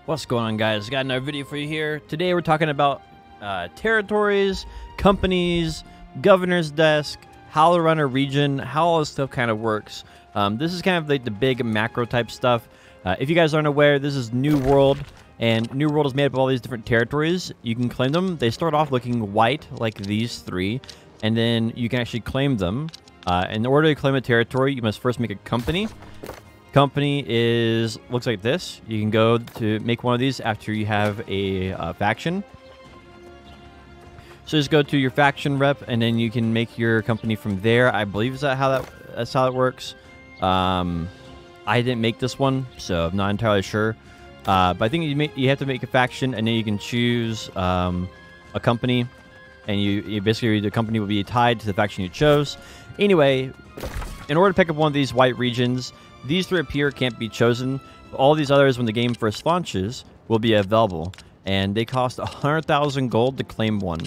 What's going on, guys? Got another video for you here. Today we're talking about territories, companies, governor's desk, how to run a region, how all this stuff kind of works. This is kind of like the big macro type stuff. If you guys aren't aware, this is New World, and New World is made up of all these different territories. You can claim them. They start off looking white, like these three, and then you can actually claim them. In order to claim a territory, you must first make a company. Company looks like this. You can go to make one of these after you have a faction. So just go to your faction rep, and then you can make your company from there. I believe that's how it works. I didn't make this one, so I'm not entirely sure. But I think you have to make a faction, and then you can choose a company, and you basically the company will be tied to the faction you chose. Anyway, in order to pick up one of these white regions, these three up here can't be chosen. All these others, when the game first launches, will be available. And they cost 100,000 gold to claim one.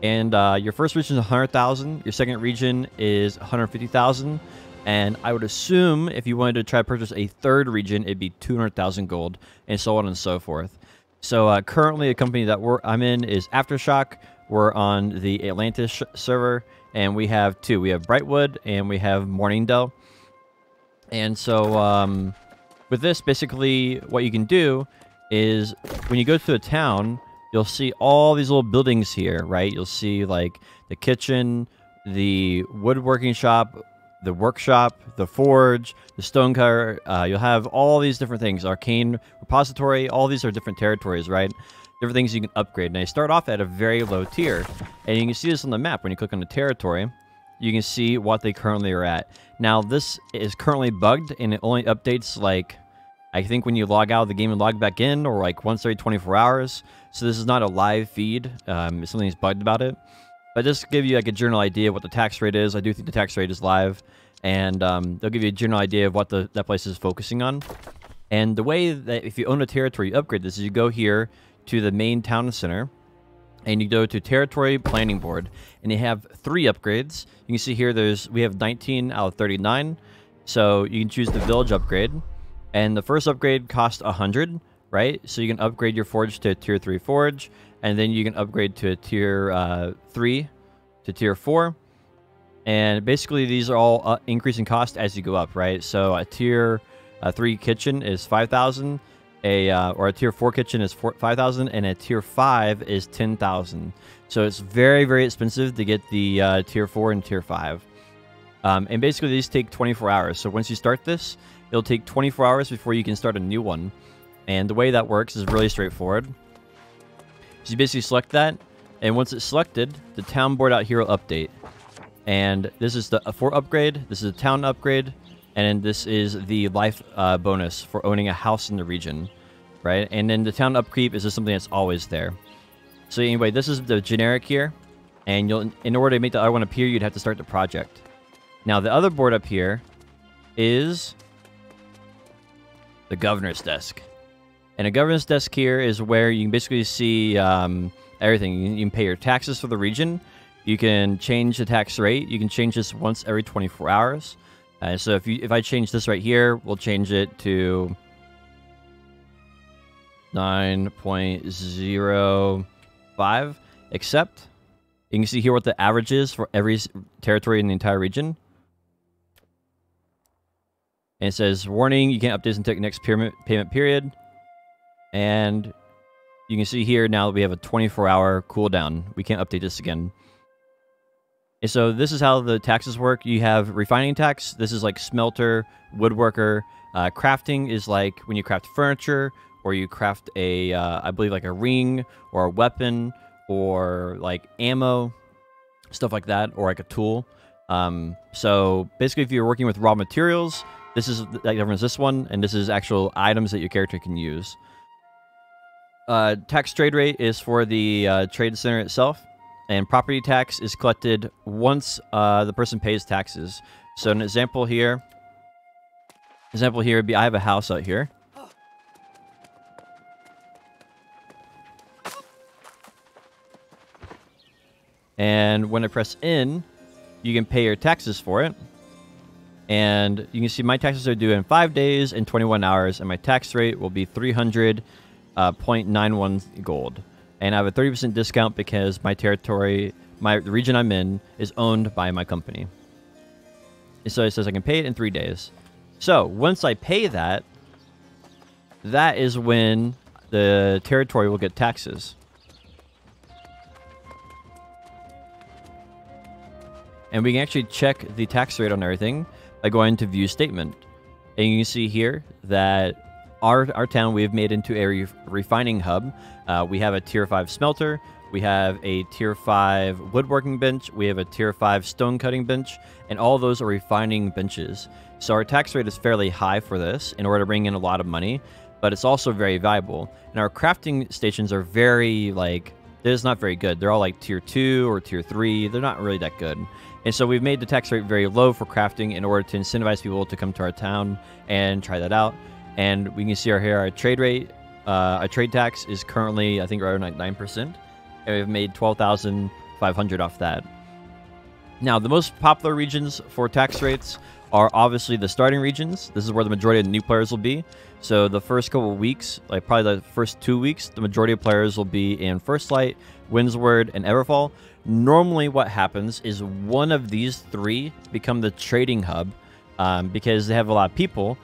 And your first region is 100,000. Your second region is 150,000. And I would assume if you wanted to try to purchase a third region, it'd be 200,000 gold, and so on and so forth. So currently, a company that I'm in is Aftershock. We're on the Atlantis server, and we have two. We have Brightwood, and we have Morningdale. And so with this, basically what you can do is when you go to a town, you'll see all these little buildings here, right? You'll see like the kitchen, the woodworking shop, the workshop, the forge, the stonecutter. You'll have all these different things. Arcane repository, all these are different territories, right? Different things you can upgrade. And they start off at a very low tier. And you can see this on the map when you click on the territory. You can see what they currently are at. Now, this is currently bugged, and it only updates, like, I think when you log out of the game and log back in, or, like, once every 24 hours. So this is not a live feed. Something's bugged about it. But just to give you, like, a general idea of what the tax rate is. I do think the tax rate is live. And they'll give you a general idea of what that place is focusing on. And the way that if you own a territory, you upgrade this is you go here to the main town center. And you go to Territory Planning Board, and they have 3 upgrades. You can see here we have 19 out of 39. So you can choose the village upgrade. And the first upgrade costs 100, right? So you can upgrade your forge to a tier 3 forge, and then you can upgrade to a tier 3 to tier 4. And basically these are all increasing cost as you go up, right? So a tier 3 kitchen is 5,000. Or a tier 4 kitchen is 5,000, and a tier 5 is 10,000. So it's very, very expensive to get the tier 4 and tier 5. And basically these take 24 hours. So once you start this, it'll take 24 hours before you can start a new one. And the way that works is really straightforward. So you basically select that, and once it's selected, the town board out here will update. And this is the 4 upgrade, this is the town upgrade, and this is the life bonus for owning a house in the region, right? And then the town upkeep is just something that's always there. So anyway, this is the generic here, and in order to make the other one appear, you'd have to start the project. Now the other board up here is the governor's desk, and a governor's desk here is where you can basically see everything. You can pay your taxes for the region. You can change the tax rate. You can change this once every 24 hours. So if I change this right here, we'll change it to 9.05, except you can see here what the average is for every territory in the entire region. And it says, warning, you can't update this until the next payment period. And you can see here now that we have a 24-hour cooldown. We can't update this again. And so this is how the taxes work. You have refining tax. This is like smelter, woodworker. Crafting is like when you craft furniture, or you craft I believe like a ring or a weapon, or like ammo, stuff like that, or like a tool. So basically, if you're working with raw materials, this is that governs this one, and this is actual items that your character can use. Tax trade rate is for the trade center itself. And property tax is collected once the person pays taxes. So an example here would be I have a house out here. And when I press in, you can pay your taxes for it. And you can see my taxes are due in 5 days and 21 hours, and my tax rate will be 300 0.91 gold. And I have a 30% discount because my territory, the region I'm in, is owned by my company. And so it says I can pay it in 3 days. So once I pay that, that is when the territory will get taxes. And we can actually check the tax rate on everything by going to view statement. And you can see here that our town we have made into a refining hub. We have a tier 5 smelter. We have a tier 5 woodworking bench. We have a tier 5 stone cutting bench. And all of those are refining benches. So our tax rate is fairly high for this in order to bring in a lot of money. But it's also very valuable. And our crafting stations are very, like, they're just not very good. They're all like tier 2 or tier 3. They're not really that good. And so we've made the tax rate very low for crafting in order to incentivize people to come to our town and try that out. And we can see here our trade rate, our trade tax is currently, I think, around like 9%. And we've made 12,500 off that. Now, the most popular regions for tax rates are obviously the starting regions. This is where the majority of the new players will be. So the first couple of weeks, like probably the first 2 weeks, the majority of players will be in First Light, Windsward, and Everfall. Normally what happens is one of these three become the trading hub because they have a lot of people.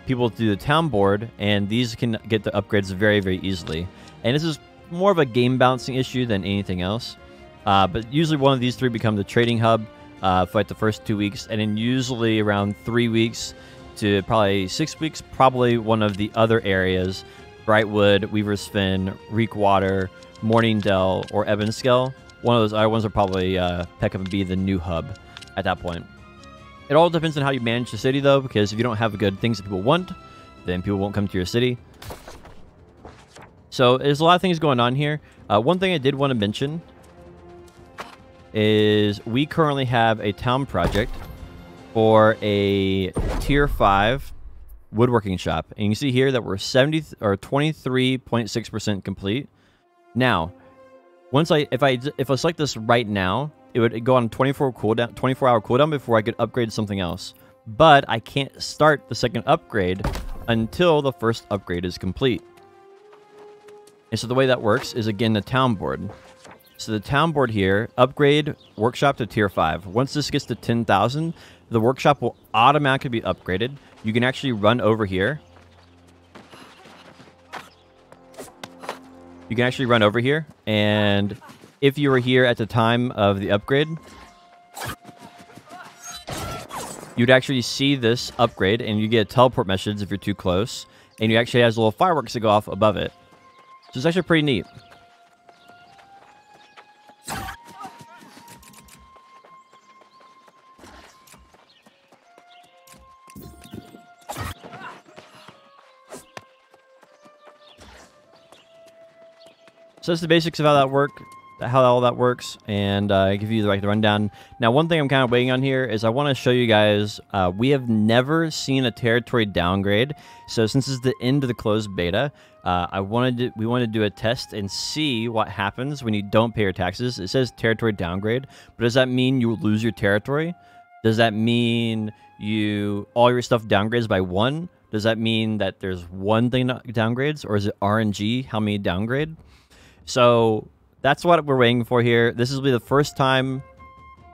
People do the town board, and these can get the upgrades very, very easily. And this is more of a game balancing issue than anything else. But usually one of these three become the trading hub for like the first 2 weeks, and then usually around 3 weeks to probably 6 weeks, probably one of the other areas, Brightwood, Weaver's Fen, Reekwater, Morningdale, or Ebenskell. One of those other ones will probably pick up and be the new hub at that point. It all depends on how you manage the city, though, because if you don't have good things that people want, then people won't come to your city. So there's a lot of things going on here. One thing I did want to mention is we currently have a town project for a tier 5 woodworking shop. And you can see here that we're 23.6% complete. Now, if I select this right now, it would go on 24-hour cooldown before I could upgrade to something else. But I can't start the second upgrade until the first upgrade is complete. And so the way that works is, again, the town board. So the town board here, upgrade workshop to tier 5. Once this gets to 10,000, the workshop will automatically be upgraded. You can actually run over here. You can actually run over here, and if you were here at the time of the upgrade, you'd actually see this upgrade, and you get a teleport message if you're too close, and you actually has little fireworks that go off above it. So it's actually pretty neat. So that's the basics of how all that works, and I give you the rundown. Now, one thing I'm kind of waiting on here is I want to show you guys. We have never seen a territory downgrade, so since it's the end of the closed beta, we wanted to do a test and see what happens when you don't pay your taxes. It says territory downgrade, but does that mean you lose your territory? Does that mean all your stuff downgrades by 1? Does that mean that there's one thing that downgrades, or is it RNG how many downgrade? So that's what we're waiting for here. This will be the first time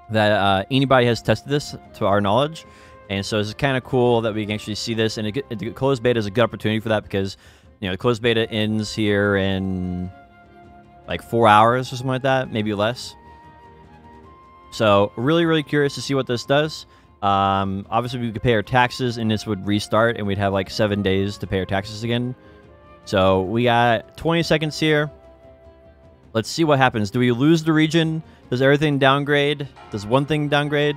that anybody has tested this, to our knowledge. And so it's kind of cool that we can actually see this. And the closed beta is a good opportunity for that because, the closed beta ends here in like 4 hours or something like that, maybe less. So really, really curious to see what this does. Obviously, we could pay our taxes and this would restart and we'd have like 7 days to pay our taxes again. So we got 20 seconds here. Let's see what happens. Do we lose the region? Does everything downgrade? Does one thing downgrade?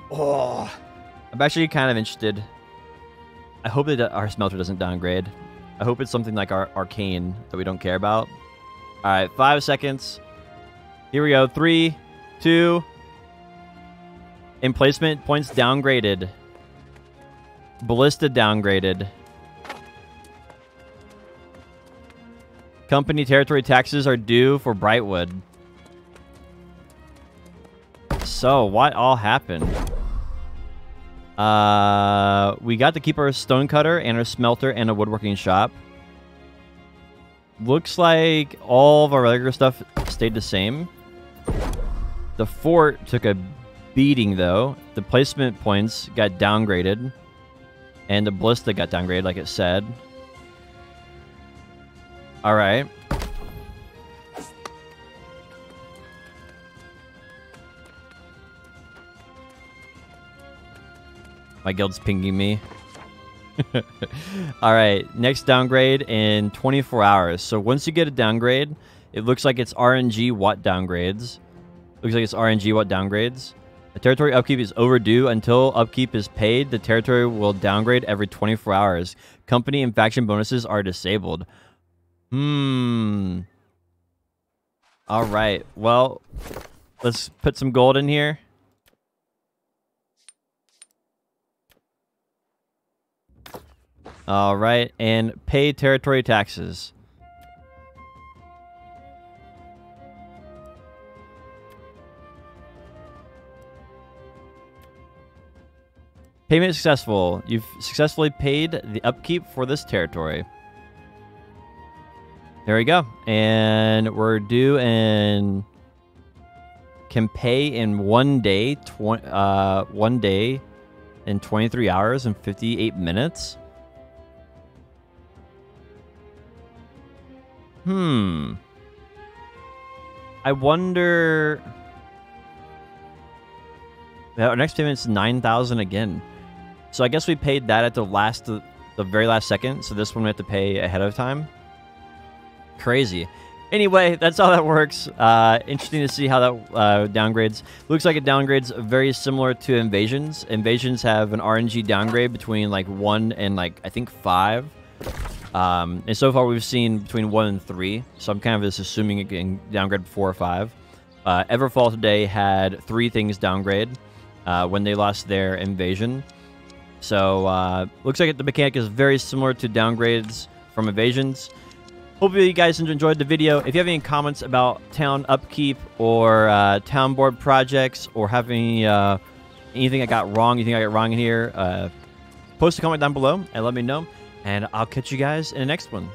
Oh, I'm actually kind of interested. I hope that our smelter doesn't downgrade. I hope it's something like our arcane that we don't care about. All right, 5 seconds. Here we go. 3, 2. Emplacement points downgraded. Ballista downgraded. Company territory taxes are due for Brightwood. So, what all happened? We got to keep our stone cutter and our smelter and a woodworking shop. Looks like all of our regular stuff stayed the same. The fort took a beating, though. The placement points got downgraded. And the ballista got downgraded, like it said. Alright. My guild's pinging me. Alright, next downgrade in 24 hours. So once you get a downgrade, it looks like it's RNG what downgrades. Looks like it's RNG what downgrades. The territory upkeep is overdue. Until upkeep is paid, the territory will downgrade every 24 hours. Company and faction bonuses are disabled. Alright, well, let's put some gold in here. Alright, and pay territory taxes. Payment successful. You've successfully paid the upkeep for this territory. There we go. And we're due and can pay in 1 day, 1 day and 23 hours and 58 minutes. I wonder. Our next payment is 9,000 again. So I guess we paid that at the very last second. So this one we have to pay ahead of time. Crazy. Anyway, that's how that works. Interesting to see how that downgrades. Looks like it downgrades very similar to invasions. Invasions have an RNG downgrade between like 1 and like I think 5. And so far we've seen between 1 and 3. So I'm kind of just assuming it can downgrade 4 or 5. Everfall today had 3 things downgrade when they lost their invasion. So looks like the mechanic is very similar to downgrades from invasions. Hopefully you guys enjoyed the video. If you have any comments about town upkeep or town board projects, or have any anything I got wrong, you think I got wrong in here, post a comment down below and let me know. And I'll catch you guys in the next one.